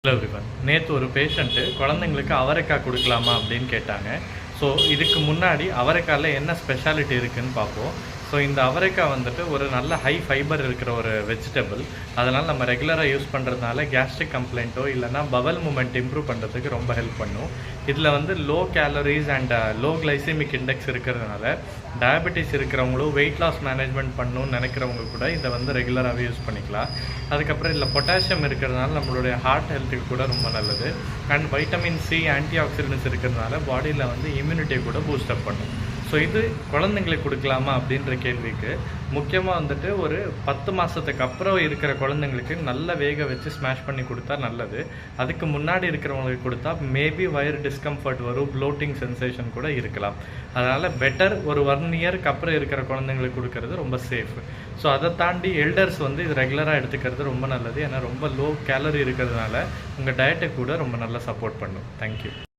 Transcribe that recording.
Hello everyone. நேற்று ஒரு patient குழந்தைங்களுக்கு அவரைக்காய் கொடுக்கலாமா அப்படின்னு கேட்டாங்க. ஸோ இதுக்கு முன்னாடி அவரைக்காயில் என்ன ஸ்பெஷாலிட்டி இருக்குதுன்னு பார்ப்போம். ஸோ இந்த அவரைக்காய் வந்துட்டு ஒரு நல்ல ஹை ஃபைபர் இருக்கிற ஒரு வெஜிடபிள். அதனால் நம்ம ரெகுலராக யூஸ் பண்ணுறதுனால கேஸ்ட்ரிக் கம்ப்ளைண்ட்டோ இல்லைனா பவல் மூமெண்ட் இம்ப்ரூவ் பண்ணுறதுக்கு ரொம்ப ஹெல்ப் பண்ணும். இதில் வந்து low calories and low glycaemic index இருக்கிறதுனால டயபெட்டிஸ் இருக்கிறவங்களும் வெயிட் லாஸ் மேனேஜ்மெண்ட் பண்ணணும்னு நினைக்கிறவங்க கூட இதை வந்து ரெகுலராகவே யூஸ் பண்ணிக்கலாம். அதுக்கப்புறம் இதில் பொட்டாசியம் இருக்கிறதுனால நம்மளுடைய ஹார்ட் ஹெல்த்துக்கு கூட ரொம்ப நல்லது. And vitamin C anti oxidants இருக்கிறதுனால பாடியில் வந்து இம்யூனிட்டியை கூட பூஸ்டப் பண்ணும். ஸோ இது குழந்தைங்களுக்கு கொடுக்கலாமா அப்படின்ற கேள்விக்கு முக்கியமாக வந்துட்டு ஒரு 10 மாதத்துக்கு அப்புறம் இருக்கிற குழந்தைங்களுக்கு நல்ல வேக வச்சு ஸ்மாஷ் பண்ணி கொடுத்தா நல்லது. அதுக்கு முன்னாடி இருக்கிறவங்களுக்கு கொடுத்தா மேபி வயிறு டிஸ்கம்ஃபர்ட் வரும், ப்ளோட்டிங் சென்சேஷன் கூட இருக்கலாம். அதனால் பெட்டர் ஒரு 1 இயருக்கு அப்புறம் இருக்கிற குழந்தைங்களுக்கு கொடுக்கறது ரொம்ப சேஃப். ஸோ அதை தாண்டி எல்டர்ஸ் வந்து இது ரெகுலராக எடுத்துக்கிறது ரொம்ப நல்லது. ஏன்னா ரொம்ப லோ கேலரி இருக்கிறதுனால உங்கள் டயட்டுக்கு கூட ரொம்ப நல்லா சப்போர்ட் பண்ணும். தேங்க்யூ.